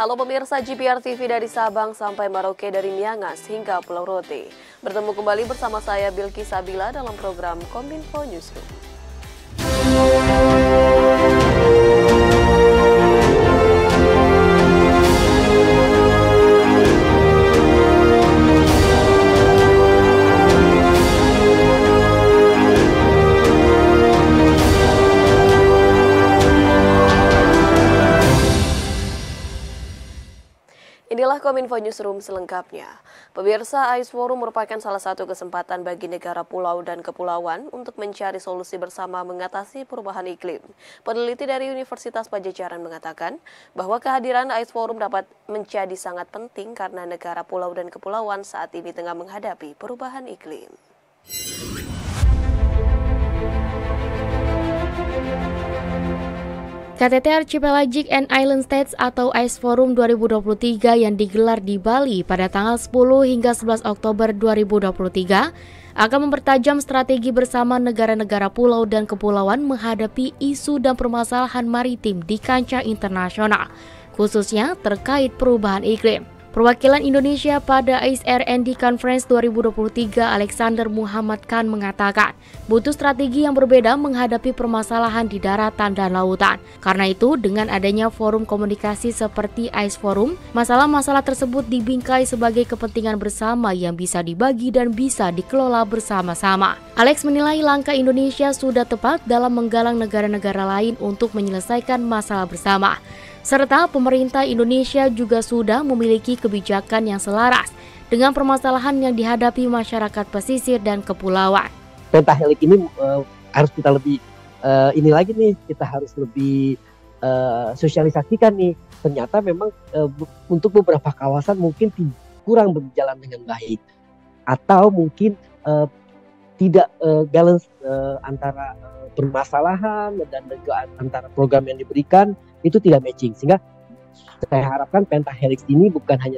Halo pemirsa GPR TV dari Sabang sampai Merauke, dari Miangas hingga Pulau Rote. Bertemu kembali bersama saya Bilky Sabila dalam program Kominfo Newsroom. Inilah Kominfo Newsroom selengkapnya. Pemirsa, Ice Forum merupakan salah satu kesempatan bagi negara pulau dan kepulauan untuk mencari solusi bersama mengatasi perubahan iklim. Peneliti dari Universitas Padjadjaran mengatakan bahwa kehadiran Ice Forum dapat menjadi sangat penting karena negara pulau dan kepulauan saat ini tengah menghadapi perubahan iklim. KTT Archipelagic and Island States atau Ice Forum 2023 yang digelar di Bali pada tanggal 10 hingga 11 Oktober 2023 akan mempertajam strategi bersama negara-negara pulau dan kepulauan menghadapi isu dan permasalahan maritim di kancah internasional, khususnya terkait perubahan iklim. Perwakilan Indonesia pada Ice R&D Conference 2023 Alexander Muhammad Khan mengatakan butuh strategi yang berbeda menghadapi permasalahan di daratan dan lautan. Karena itu, dengan adanya forum komunikasi seperti Ice Forum, masalah-masalah tersebut dibingkai sebagai kepentingan bersama yang bisa dibagi dan bisa dikelola bersama-sama. Alex menilai langkah Indonesia sudah tepat dalam menggalang negara-negara lain untuk menyelesaikan masalah bersama. Serta pemerintah Indonesia juga sudah memiliki kebijakan yang selaras dengan permasalahan yang dihadapi masyarakat pesisir dan kepulauan. Pentahelix ini harus kita lebih kita harus lebih sosialisasikan nih. Ternyata memang untuk beberapa kawasan mungkin kurang berjalan dengan baik atau mungkin tidak balance antara permasalahan dan juga antara program yang diberikan itu tidak matching, sehingga saya harapkan Pentahelix ini bukan hanya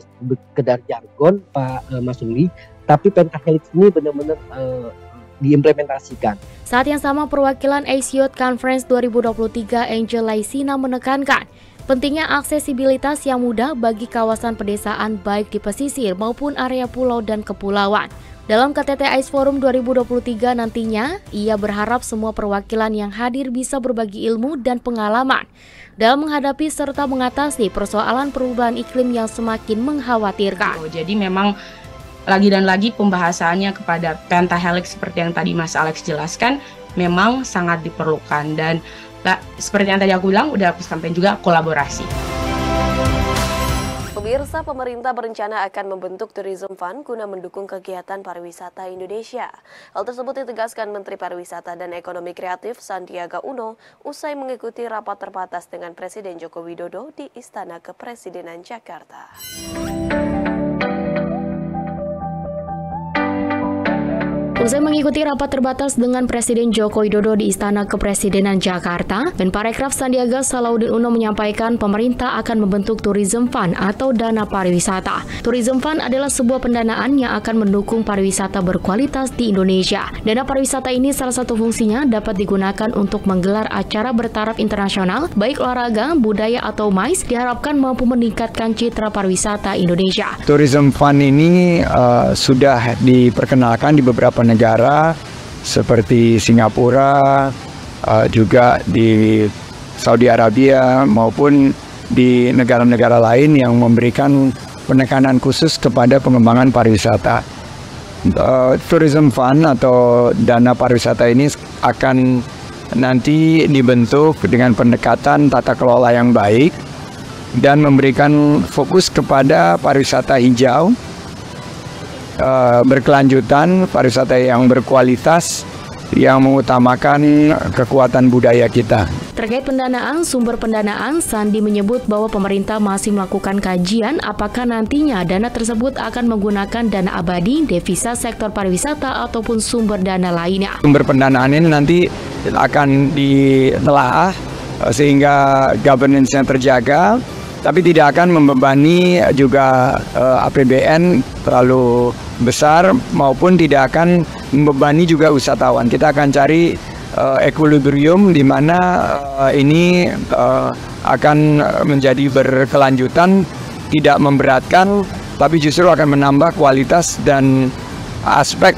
sekedar jargon Pak Mas Uli, tapi Pentahelix ini benar-benar diimplementasikan. Saat yang sama, perwakilan Ace Youth Conference 2023 Angel Laisina menekankan pentingnya aksesibilitas yang mudah bagi kawasan pedesaan baik di pesisir maupun area pulau dan kepulauan. Dalam KTT Ice Forum 2023 nantinya, ia berharap semua perwakilan yang hadir bisa berbagi ilmu dan pengalaman dalam menghadapi serta mengatasi persoalan perubahan iklim yang semakin mengkhawatirkan. Jadi memang lagi dan lagi pembahasannya kepada Pentahelix seperti yang tadi Mas Alex jelaskan memang sangat diperlukan, dan seperti yang tadi aku bilang udah aku sampaikan juga kolaborasi. Pemirsa, pemerintah berencana akan membentuk Tourism Fund guna mendukung kegiatan pariwisata Indonesia. Hal tersebut ditegaskan Menteri Pariwisata dan Ekonomi Kreatif Sandiaga Uno usai mengikuti rapat terbatas dengan Presiden Joko Widodo di Istana Kepresidenan Jakarta. Usai mengikuti rapat terbatas dengan Presiden Joko Widodo di Istana Kepresidenan Jakarta, Menparekraf Sandiaga Salahuddin Uno menyampaikan pemerintah akan membentuk Tourism Fund atau dana pariwisata. Tourism Fund adalah sebuah pendanaan yang akan mendukung pariwisata berkualitas di Indonesia. Dana pariwisata ini salah satu fungsinya dapat digunakan untuk menggelar acara bertaraf internasional, baik olahraga, budaya atau MICE, diharapkan mampu meningkatkan citra pariwisata Indonesia. Tourism Fund ini sudah diperkenalkan di beberapa negara seperti Singapura, juga di Saudi Arabia maupun di negara-negara lain yang memberikan penekanan khusus kepada pengembangan pariwisata. Tourism Fund atau dana pariwisata ini akan nanti dibentuk dengan pendekatan tata kelola yang baik dan memberikan fokus kepada pariwisata hijau, berkelanjutan, pariwisata yang berkualitas, yang mengutamakan kekuatan budaya kita. Terkait pendanaan, sumber pendanaan, Sandi menyebut bahwa pemerintah masih melakukan kajian apakah nantinya dana tersebut akan menggunakan dana abadi, devisa sektor pariwisata, ataupun sumber dana lainnya. Sumber pendanaan ini nanti akan ditelaah sehingga governance-nya terjaga, tapi tidak akan membebani juga APBN terlalu besar maupun tidak akan membebani juga wisatawan. Kita akan cari equilibrium di mana ini akan menjadi berkelanjutan, tidak memberatkan, tapi justru akan menambah kualitas dan aspek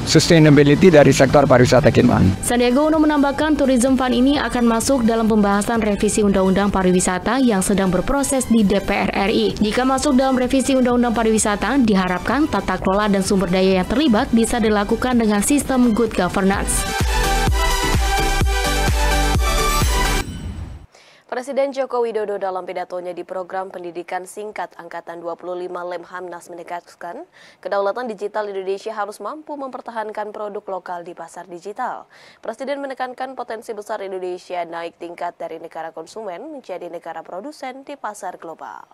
sustainability dari sektor pariwisata kita. Sandiaga Uno menambahkan Tourism Fund ini akan masuk dalam pembahasan revisi Undang-Undang Pariwisata yang sedang berproses di DPR RI. Jika masuk dalam revisi Undang-Undang Pariwisata, diharapkan tata kelola dan sumber daya yang terlibat bisa dilakukan dengan sistem good governance. Presiden Joko Widodo dalam pidatonya di program pendidikan singkat Angkatan 25 Lemhamnas menegaskan, kedaulatan digital Indonesia harus mampu mempertahankan produk lokal di pasar digital. Presiden menekankan potensi besar Indonesia naik tingkat dari negara konsumen menjadi negara produsen di pasar global.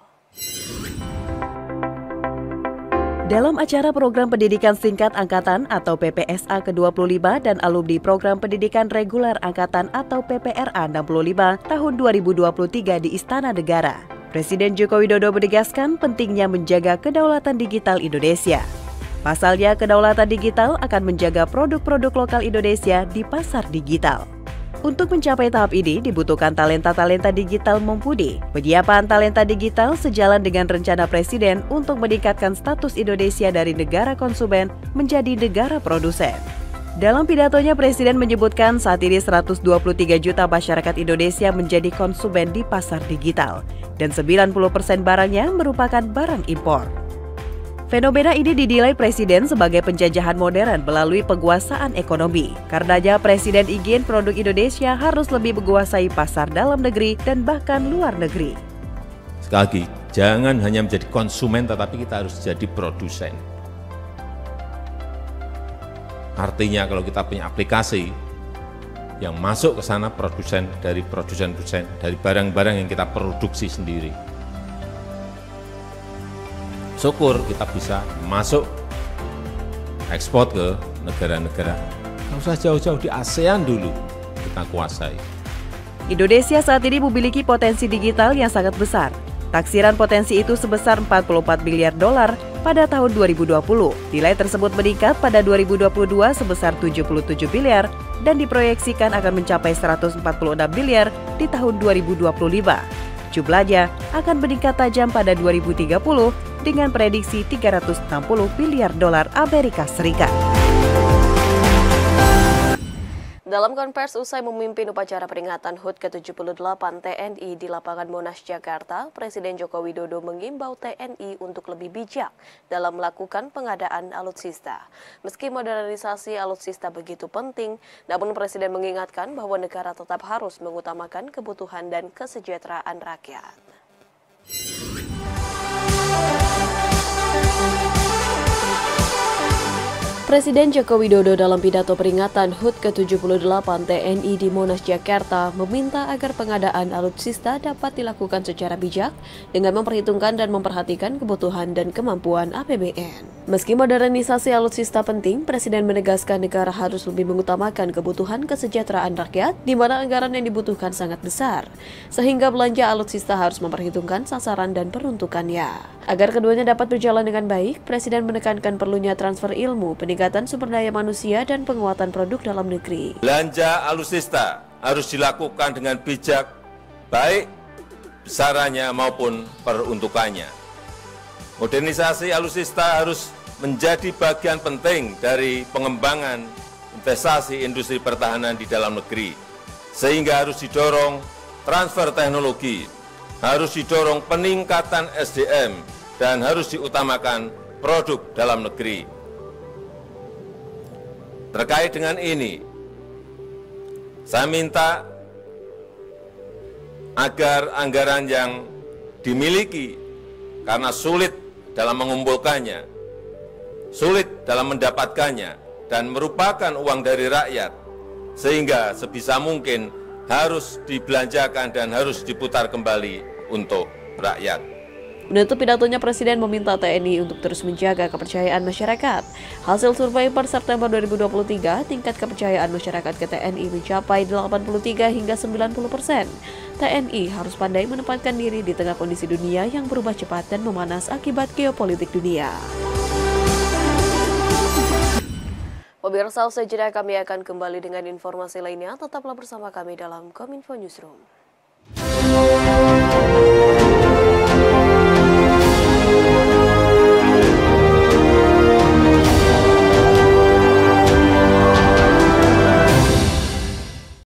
Dalam acara program pendidikan singkat Angkatan atau PPSA ke-25 dan alumni program pendidikan reguler Angkatan atau PPRA 65 tahun 2023 di Istana Negara, Presiden Joko Widodo menegaskan pentingnya menjaga kedaulatan digital Indonesia. Pasalnya, kedaulatan digital akan menjaga produk-produk lokal Indonesia di pasar digital. Untuk mencapai tahap ini dibutuhkan talenta-talenta digital mumpuni. Penyiapan talenta digital sejalan dengan rencana Presiden untuk meningkatkan status Indonesia dari negara konsumen menjadi negara produsen. Dalam pidatonya, Presiden menyebutkan saat ini 123 juta masyarakat Indonesia menjadi konsumen di pasar digital, dan 90% barangnya merupakan barang impor. Fenomena ini dinilai Presiden sebagai penjajahan modern melalui penguasaan ekonomi. Karenanya Presiden ingin produk Indonesia harus lebih menguasai pasar dalam negeri dan bahkan luar negeri. Sekali lagi, jangan hanya menjadi konsumen tetapi kita harus jadi produsen. Artinya kalau kita punya aplikasi yang masuk ke sana produsen dari barang-barang yang kita produksi sendiri. Syukur kita bisa masuk ekspor ke negara-negara. Nggak usah jauh-jauh, di ASEAN dulu kita kuasai. Indonesia saat ini memiliki potensi digital yang sangat besar. Taksiran potensi itu sebesar 44 miliar dolar pada tahun 2020. Nilai tersebut meningkat pada 2022 sebesar 77 miliar dan diproyeksikan akan mencapai 146 miliar di tahun 2025. Jumlahnya akan meningkat tajam pada 2030 dengan prediksi 360 miliar dolar Amerika Serikat. Dalam konversi usai memimpin upacara peringatan HUT ke-78 TNI di lapangan Monas, Jakarta, Presiden Joko Widodo mengimbau TNI untuk lebih bijak dalam melakukan pengadaan alutsista. Meski modernisasi alutsista begitu penting, namun Presiden mengingatkan bahwa negara tetap harus mengutamakan kebutuhan dan kesejahteraan rakyat. Presiden Joko Widodo dalam pidato peringatan HUT ke-78 TNI di Monas, Jakarta meminta agar pengadaan alutsista dapat dilakukan secara bijak dengan memperhitungkan dan memperhatikan kebutuhan dan kemampuan APBN. Meski modernisasi alutsista penting, Presiden menegaskan negara harus lebih mengutamakan kebutuhan kesejahteraan rakyat di mana anggaran yang dibutuhkan sangat besar, sehingga belanja alutsista harus memperhitungkan sasaran dan peruntukannya. Agar keduanya dapat berjalan dengan baik, Presiden menekankan perlunya transfer ilmu, peningkatan sumber daya manusia, dan penguatan produk dalam negeri. Belanja alutsista harus dilakukan dengan bijak, baik besarannya maupun peruntukannya. Modernisasi alutsista harus menjadi bagian penting dari pengembangan investasi industri pertahanan di dalam negeri, sehingga harus didorong transfer teknologi, harus didorong peningkatan SDM, dan harus diutamakan produk dalam negeri. Terkait dengan ini, saya minta agar anggaran yang dimiliki karena sulit dalam mengumpulkannya, sulit dalam mendapatkannya, dan merupakan uang dari rakyat, sehingga sebisa mungkin harus dibelanjakan dan harus diputar kembali untuk rakyat. Menutup pidatonya, Presiden meminta TNI untuk terus menjaga kepercayaan masyarakat. Hasil survei per September 2023, tingkat kepercayaan masyarakat ke TNI mencapai 83 hingga 90%. TNI harus pandai menempatkan diri di tengah kondisi dunia yang berubah cepat dan memanas akibat geopolitik dunia. Pemirsa, usai jeda kami akan kembali dengan informasi lainnya. Tetaplah bersama kami dalam Kominfo Newsroom.